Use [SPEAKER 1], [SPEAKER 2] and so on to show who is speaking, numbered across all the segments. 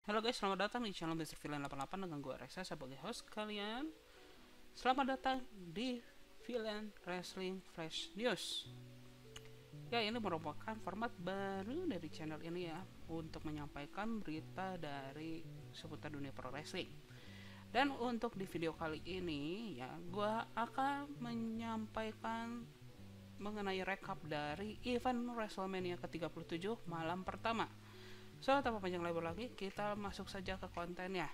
[SPEAKER 1] Halo guys, selamat datang di channel Mr. Villain 88 dengan gue Reza sebagai host kalian. Selamat datang di Villain Wrestling Flash News. Ya, ini merupakan format baru dari channel ini ya, untuk menyampaikan berita dari seputar dunia pro wrestling. Dan untuk di video kali ini ya, gue akan menyampaikan mengenai rekap dari event WrestleMania ke-37 malam pertama. So, tanpa panjang lebar lagi, kita masuk saja ke kontennya.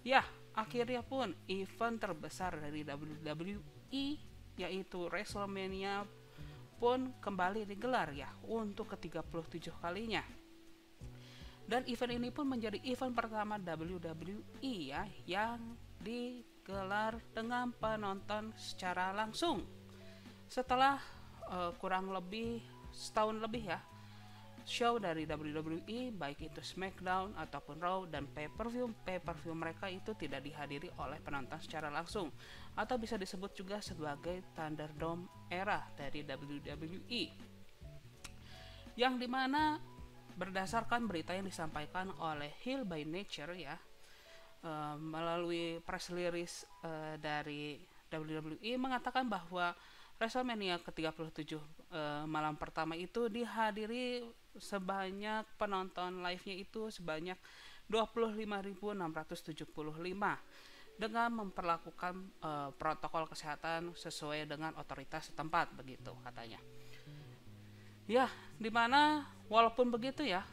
[SPEAKER 1] Ya, akhirnya pun event terbesar dari WWE, yaitu WrestleMania pun kembali digelar ya, untuk ke-37 kalinya. Dan event ini pun menjadi event pertama WWE ya, yang digelar dengan penonton secara langsung. Setelah kurang lebih setahun lebih ya, show dari WWE baik itu SmackDown ataupun Raw dan pay-per-view mereka itu tidak dihadiri oleh penonton secara langsung, atau bisa disebut juga sebagai Thunderdome era dari WWE, yang dimana berdasarkan berita yang disampaikan oleh Hill by Nature ya, melalui press release dari WWE mengatakan bahwa WrestleMania ke-37 malam pertama itu dihadiri sebanyak penonton live-nya itu sebanyak 25.675 dengan memperlakukan protokol kesehatan sesuai dengan otoritas setempat, begitu katanya. Ya, dimana walaupun begitu ya,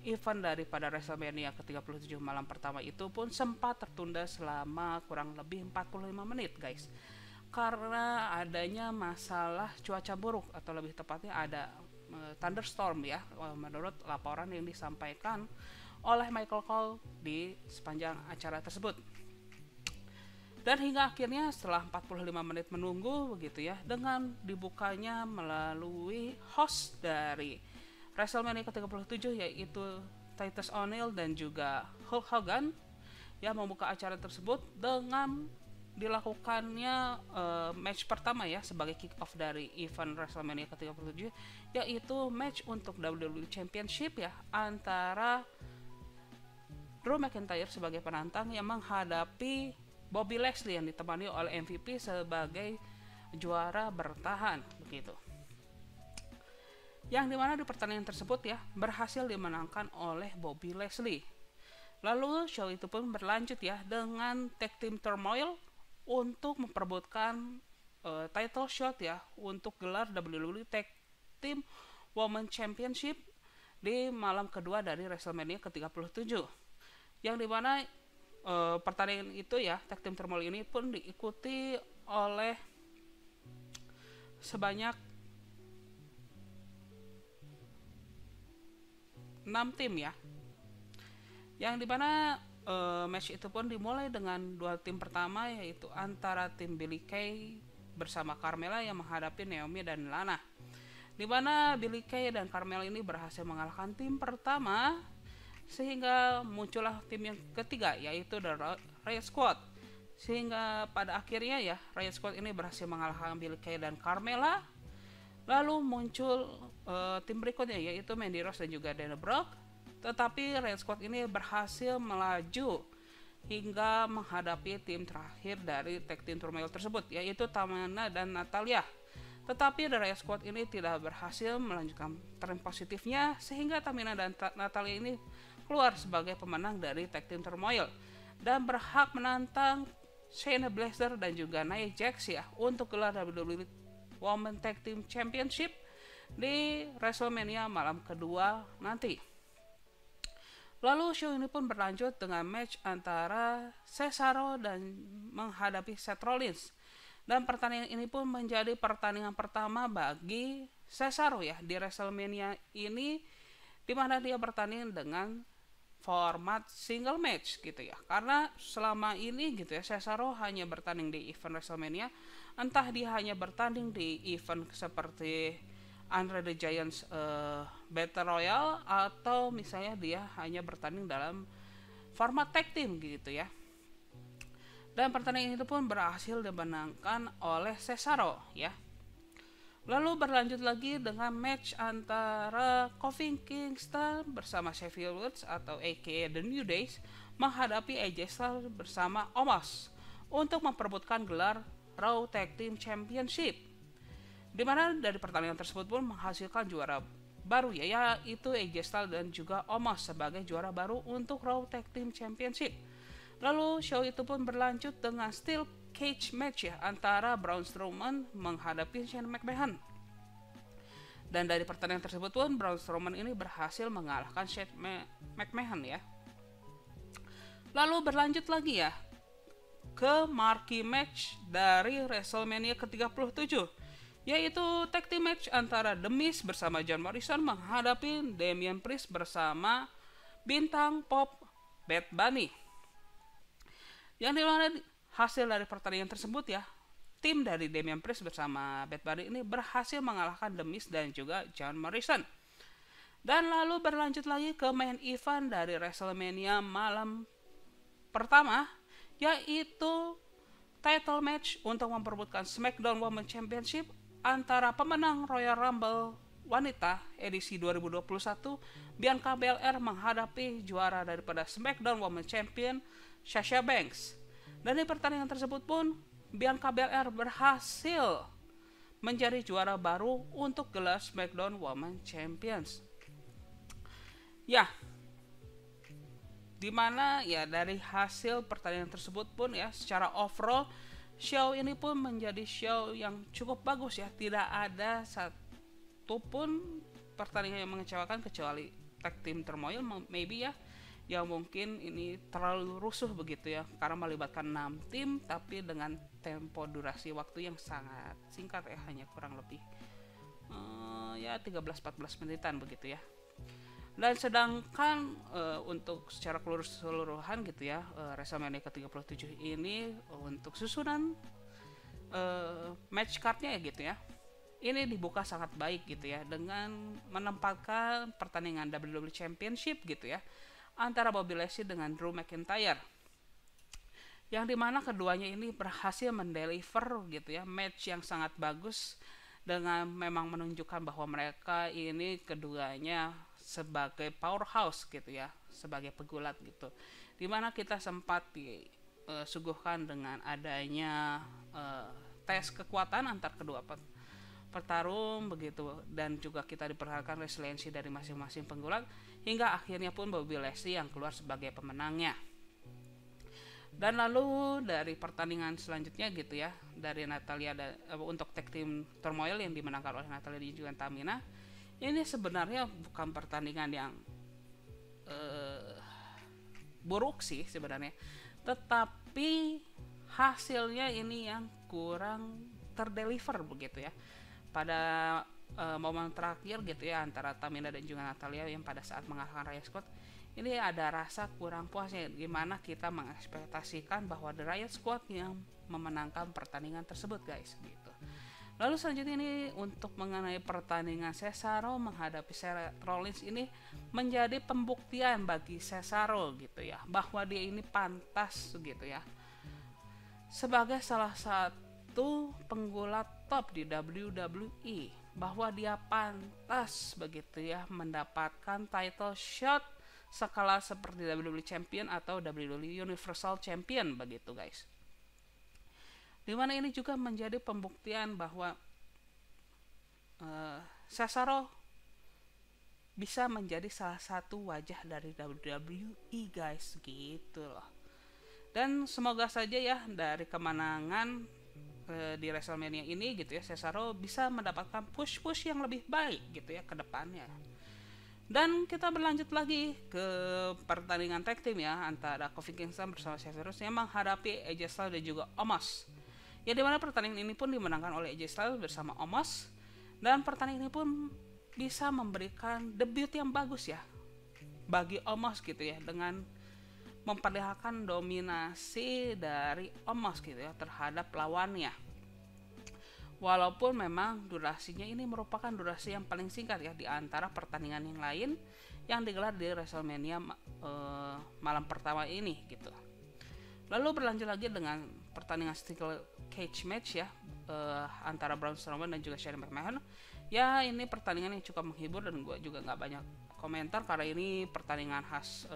[SPEAKER 1] event daripada WrestleMania ke-37 malam pertama itu pun sempat tertunda selama kurang lebih 45 menit guys, karena adanya masalah cuaca buruk, atau lebih tepatnya ada thunderstorm ya, menurut laporan yang disampaikan oleh Michael Cole di sepanjang acara tersebut. Dan hingga akhirnya setelah 45 menit menunggu begitu ya, dengan dibukanya melalui host dari WrestleMania ke-37 yaitu Titus O'Neil dan juga Hulk Hogan yang membuka acara tersebut dengan dilakukannya match pertama ya, sebagai kick off dari event WrestleMania ke-37, yaitu match untuk WWE Championship ya, antara Drew McIntyre sebagai penantang yang menghadapi Bobby Lashley yang ditemani oleh MVP sebagai juara bertahan begitu. Yang dimana di pertandingan tersebut ya, berhasil dimenangkan oleh Bobby Lashley. Lalu show itu pun berlanjut ya dengan tag team turmoil untuk memperebutkan title shot ya, untuk gelar WWE Tag Team Women Championship di malam kedua dari WrestleMania ke-37, yang dimana pertandingan itu ya, tag team turmoil ini pun diikuti oleh sebanyak 6 tim ya, yang dimana match itu pun dimulai dengan dua tim pertama, yaitu antara tim Billie Kay bersama Carmella yang menghadapi Naomi dan Lana, dimana Billie Kay dan Carmella ini berhasil mengalahkan tim pertama, sehingga muncullah tim yang ketiga yaitu The Riot Squad, sehingga pada akhirnya ya Riot Squad ini berhasil mengalahkan Billie Kay dan Carmella. Lalu muncul tim berikutnya yaitu Mandy Rose dan juga Dana Brooke, tetapi Riot Squad ini berhasil melaju hingga menghadapi tim terakhir dari tag team turmoil tersebut yaitu Tamina dan Natalya. Tetapi The Riot Squad ini tidak berhasil melanjutkan tren positifnya, sehingga Tamina dan Natalya ini keluar sebagai pemenang dari tag team turmoil dan berhak menantang Shayna Baszler dan juga Nia Jax ya, untuk gelar WWE Women Tag Team Championship di WrestleMania malam kedua nanti. Lalu show ini pun berlanjut dengan match antara Cesaro dan menghadapi Seth Rollins, dan pertandingan ini pun menjadi pertandingan pertama bagi Cesaro ya di WrestleMania ini, di mana dia bertanding dengan format single match gitu ya, karena selama ini gitu ya Cesaro hanya bertanding di event WrestleMania, entah dia hanya bertanding di event seperti Andre the Giant's Battle Royale, atau misalnya dia hanya bertanding dalam format tag team gitu ya. Dan pertandingan itu pun berhasil dimenangkan oleh Cesaro ya. Lalu berlanjut lagi dengan match antara Kofi Kingston bersama Xavier Woods atau aka The New Days menghadapi AJ Styles bersama Omos untuk memperebutkan gelar Raw Tag Team Championship. Di mana dari pertandingan tersebut pun menghasilkan juara baru yaitu AJ Styles dan juga Omos sebagai juara baru untuk Raw Tag Team Championship. Lalu show itu pun berlanjut dengan Steel Cage match antara Braun Strowman menghadapi Shane McMahon. Dan dari pertandingan tersebut pun Braun Strowman ini berhasil mengalahkan Shane McMahon ya. Lalu berlanjut lagi ke marquee match dari WrestleMania ke-37, yaitu tag team match antara The Miz bersama John Morrison menghadapi Damian Priest bersama bintang pop Bad Bunny. Yang dimana hasil dari pertandingan tersebut tim dari Damian Priest bersama Bad Bunny ini berhasil mengalahkan The Miz dan juga John Morrison. Dan lalu berlanjut lagi ke main event dari WrestleMania malam pertama, yaitu title match untuk memperebutkan SmackDown Women's Championship antara pemenang Royal Rumble wanita edisi 2021 Bianca Belair menghadapi juara daripada SmackDown Women's Champion Sasha Banks. Dan di pertandingan tersebut pun Bianca Belair berhasil menjadi juara baru untuk gelar SmackDown Women's Champions. Dimana dari hasil pertandingan tersebut pun secara overall show ini pun menjadi show yang cukup bagus tidak ada satupun pertandingan yang mengecewakan kecuali tag team turmoil maybe yang mungkin ini terlalu rusuh begitu karena melibatkan 6 tim tapi dengan tempo durasi waktu yang sangat singkat hanya kurang lebih 13-14 menitan begitu Dan sedangkan untuk secara keseluruhan WrestleMania ke-37 ini untuk susunan match card-nya ini dibuka sangat baik dengan menempatkan pertandingan WWE Championship antara Bobby Lashley dengan Drew McIntyre, yang dimana keduanya ini berhasil mendeliver match yang sangat bagus dengan memang menunjukkan bahwa mereka ini keduanya sebagai powerhouse sebagai pegulat dimana kita sempat disuguhkan dengan adanya tes kekuatan antar kedua petarung begitu, dan juga kita diperlihatkan resiliensi dari masing-masing penggulat hingga akhirnya pun Bobby Lashley yang keluar sebagai pemenangnya. Dan lalu dari pertandingan selanjutnya dari Natalia untuk tag team turmoil yang dimenangkan oleh Natalia dan juga Tamina, ini sebenarnya bukan pertandingan yang buruk sih sebenarnya, tetapi hasilnya ini yang kurang terdeliver begitu pada momen terakhir antara Tamina dan juga Natalia yang pada saat mengalahkan Riot Squad, ini ada rasa kurang puasnya gimana kita mengekspektasikan bahwa The Riot Squad yang memenangkan pertandingan tersebut guys Lalu selanjutnya ini untuk mengenai pertandingan Cesaro menghadapi Seth Rollins ini menjadi pembuktian bagi Cesaro bahwa dia ini pantas sebagai salah satu penggulat top di WWE, bahwa dia pantas mendapatkan title shot skala seperti WWE Champion atau WWE Universal Champion begitu guys. Dimana ini juga menjadi pembuktian bahwa Cesaro bisa menjadi salah satu wajah dari WWE guys Dan semoga saja dari kemenangan di WrestleMania ini Cesaro bisa mendapatkan push yang lebih baik ke depannya. Dan kita berlanjut lagi ke pertandingan tag team antara Kofi Kingston bersama Xavier Woods yang menghadapi AJ Styles dan juga Omos. Dimana pertandingan ini pun dimenangkan oleh AJ Styles bersama Omos, dan pertandingan ini pun bisa memberikan debut yang bagus bagi Omos dengan memperlihatkan dominasi dari Omos terhadap lawannya. Walaupun memang durasinya ini merupakan durasi yang paling singkat di antara pertandingan yang lain yang digelar di WrestleMania malam pertama ini Lalu berlanjut lagi dengan pertandingan Steel Cage match antara Braun Strowman dan juga Shane McMahon. Ya ini pertandingan yang cukup menghibur dan gue juga nggak banyak komentar karena ini pertandingan khas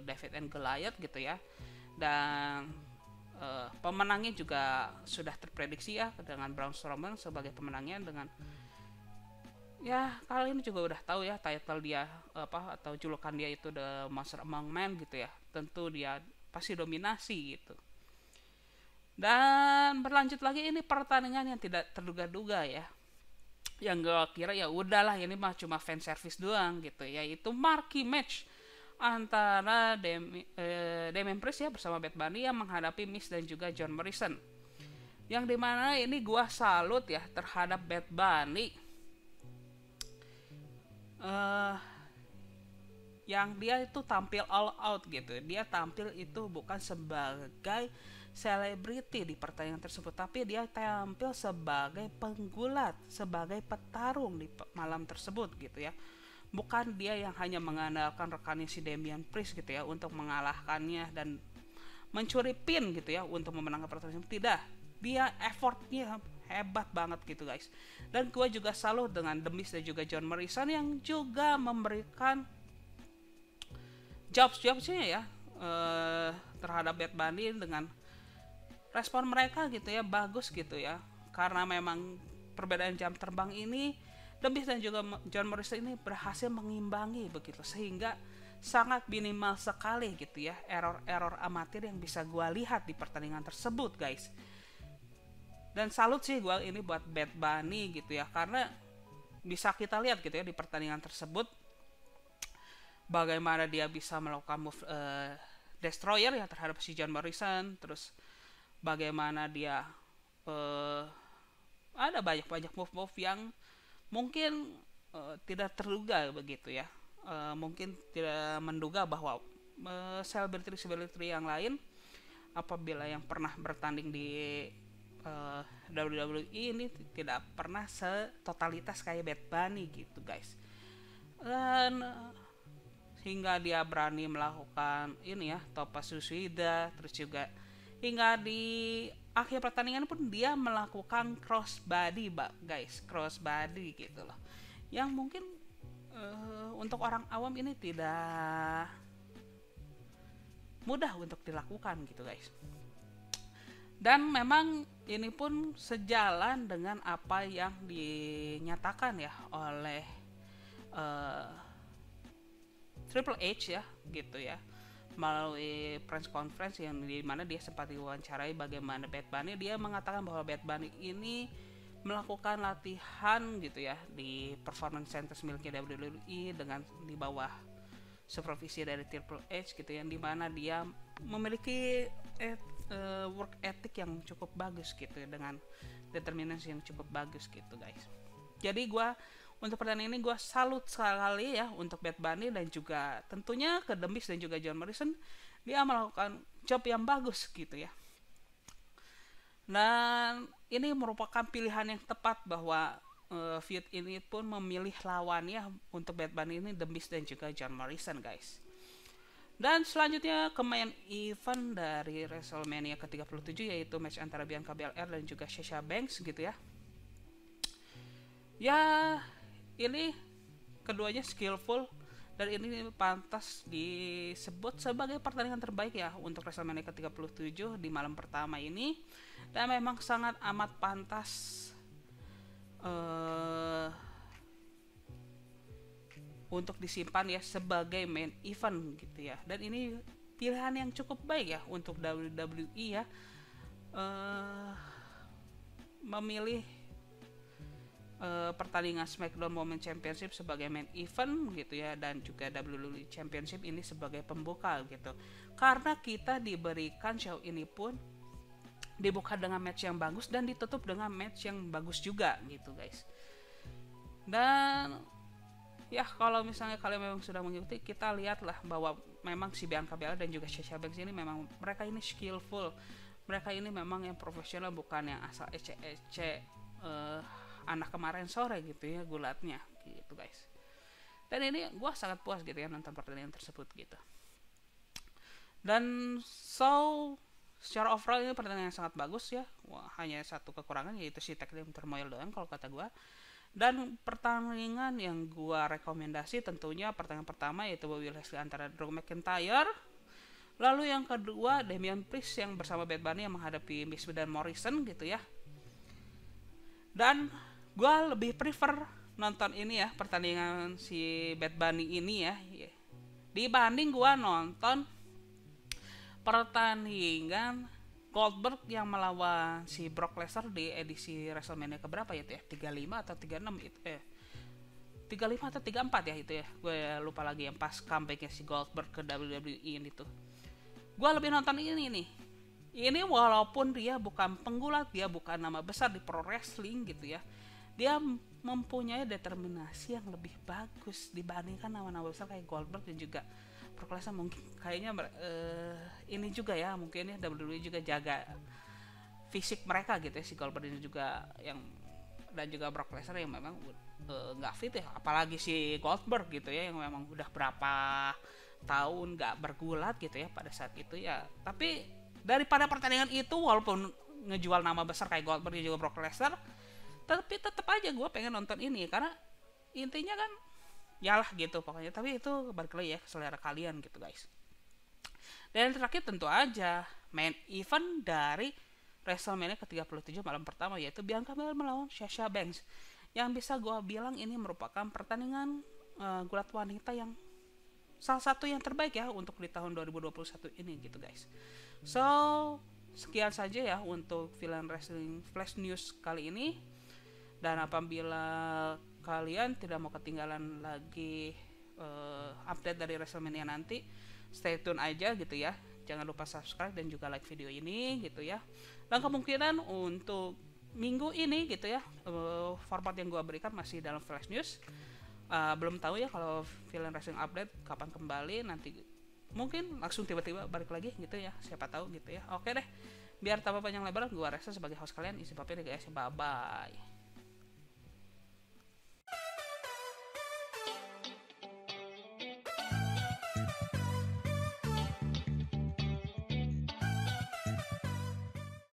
[SPEAKER 1] David and Goliath gitu ya. Dan pemenangnya juga sudah terprediksi ya, dengan Braun Strowman sebagai pemenangnya. Dengan ya kali ini juga udah tahu ya title dia atau julukan dia itu The Monster Among Men gitu ya. Tentu dia pasti dominasi gitu. Dan berlanjut lagi, ini pertandingan yang tidak terduga-duga ya, yang gue kira ya udahlah ini mah cuma fan service doang gitu, yaitu marquee match antara Damien Priest ya bersama Bad Bunny yang menghadapi Miz dan juga John Morrison. Yang dimana ini gue salut ya terhadap Bad Bunny, yang dia itu tampil all out gitu. Dia tampil itu bukan sebagai selebriti di pertandingan tersebut, tapi dia tampil sebagai penggulat, sebagai petarung di malam tersebut gitu ya. Bukan dia yang hanya mengandalkan rekannya si Damian Priest gitu ya untuk mengalahkannya dan mencuri pin gitu ya untuk memenangkan pertandingan. Tidak, dia effortnya hebat banget gitu guys. Dan gue juga salut dengan The Miz dan juga John Morrison yang juga memberikan jobs-jobsnya ya terhadap Bad Bunny, dengan respon mereka gitu ya bagus gitu ya, karena memang perbedaan jam terbang ini The Miz dan juga John Morrison ini berhasil mengimbangi begitu, sehingga sangat minimal sekali gitu ya error amatir yang bisa gue lihat di pertandingan tersebut guys. Dan salut sih gue ini buat Bad Bunny gitu ya, karena bisa kita lihat gitu ya di pertandingan tersebut bagaimana dia bisa melakukan move Destroyer ya terhadap si John Morrison. Terus bagaimana dia ada banyak move yang mungkin tidak terduga begitu ya, mungkin tidak menduga bahwa selebriti yang lain apabila yang pernah bertanding di WWE ini tidak pernah setotalitas kayak Bad Bunny gitu guys. Dan hingga dia berani melakukan ini ya Topa Suicida, terus juga hingga di akhir pertandingan pun dia melakukan crossbody guys, crossbody gitu loh, yang mungkin untuk orang awam ini tidak mudah untuk dilakukan gitu guys. Dan memang ini pun sejalan dengan apa yang dinyatakan ya oleh Triple H ya gitu ya, melalui press conference yang dimana dia sempat diwawancarai bagaimana Bad Bunny. Dia mengatakan bahwa Bad Bunny ini melakukan latihan gitu ya di performance center miliknya WWE dengan di bawah supervisi dari Triple H gitu, yang dimana dia memiliki work ethic yang cukup bagus gitu ya, dengan determinasi yang cukup bagus gitu guys. Jadi gue untuk pertandingan ini gue salut sekali ya untuk Bad Bunny, dan juga tentunya ke The Miz dan juga John Morrison, dia melakukan job yang bagus gitu ya. Dan ini merupakan pilihan yang tepat bahwa feud ini pun memilih lawannya untuk Bad Bunny ini The Miz dan juga John Morrison guys. Dan selanjutnya ke main event dari WrestleMania ke-37, yaitu match antara Bianca Belair dan juga Sasha Banks gitu ya. Ya ini keduanya skillful dan ini pantas disebut sebagai pertandingan terbaik ya untuk WrestleMania ke-37 di malam pertama ini. Dan memang sangat amat pantas untuk disimpan ya sebagai main event gitu ya. Dan ini pilihan yang cukup baik ya untuk WWE ya, memilih pertandingan SmackDown Women's Championship sebagai main event gitu ya, dan juga WWE Championship ini sebagai pembuka gitu, karena kita diberikan show ini pun dibuka dengan match yang bagus dan ditutup dengan match yang bagus juga gitu guys. Dan ya kalau misalnya kalian memang sudah mengikuti, kita lihatlah bahwa memang si Bianca Belair dan juga Sasha Banks ini memang mereka ini skillful, mereka ini memang yang profesional, bukan yang asal ece-ece anak kemarin sore gitu ya gulatnya gitu guys. Dan ini gue sangat puas gitu ya nonton pertandingan tersebut gitu. Dan secara overall ini pertandingan yang sangat bagus ya. Wah, hanya satu kekurangan yaitu si tag team turmoil doang kalau kata gue. Dan pertandingan yang gue rekomendasi tentunya pertandingan pertama yaitu Bobby Lashley antara Drew McIntyre. Lalu yang kedua Damian Priest yang bersama Bad Bunny yang menghadapi Miz dan Morrison gitu ya. Dan gue lebih prefer nonton ini ya, pertandingan si Bad Bunny ini ya, dibanding gue nonton pertandingan Goldberg yang melawan si Brock Lesnar di edisi WrestleMania keberapa ya itu ya, 35 atau 36 itu 35 atau 34 ya itu ya, gue lupa lagi, yang pas comebacknya si Goldberg ke WWE ini tuh. Gue lebih nonton ini nih. Ini walaupun dia bukan penggulat, dia bukan nama besar di pro wrestling gitu ya, dia mempunyai determinasi yang lebih bagus dibandingkan nama-nama besar kayak Goldberg dan juga Brock Lesnar. Mungkin kayaknya ini juga ya, mungkin ya WWE juga jaga fisik mereka gitu ya, si Goldberg ini juga yang, dan juga Brock Lesnar yang memang nggak fit ya, apalagi si Goldberg gitu ya yang memang udah berapa tahun nggak bergulat gitu ya pada saat itu ya. Tapi daripada pertandingan itu, walaupun ngejual nama besar kayak Goldberg dan juga Brock Lesnar, tapi tetap aja gue pengen nonton ini karena intinya kan yalah gitu pokoknya. Tapi itu balik lagi ya ke selera kalian gitu guys. Dan yang terakhir tentu aja main event dari WrestleMania ke-37 malam pertama yaitu Bianca Belair melawan Sasha Banks, yang bisa gue bilang ini merupakan pertandingan gulat wanita yang salah satu yang terbaik ya untuk di tahun 2021 ini gitu guys. So sekian saja ya untuk Villain Wrestling Flash News kali ini. Dan apabila kalian tidak mau ketinggalan lagi update dari WrestleMania nanti, stay tune aja gitu ya. Jangan lupa subscribe dan juga like video ini gitu ya. Dan kemungkinan untuk minggu ini gitu ya, format yang gue berikan masih dalam Flash News. Belum tahu ya kalau Villain Wrestling update kapan kembali, nanti mungkin langsung tiba-tiba balik lagi gitu ya, siapa tahu gitu ya. Oke deh, biar tambah panjang lebar, gue Reza sebagai host kalian isi papir guys, bye bye.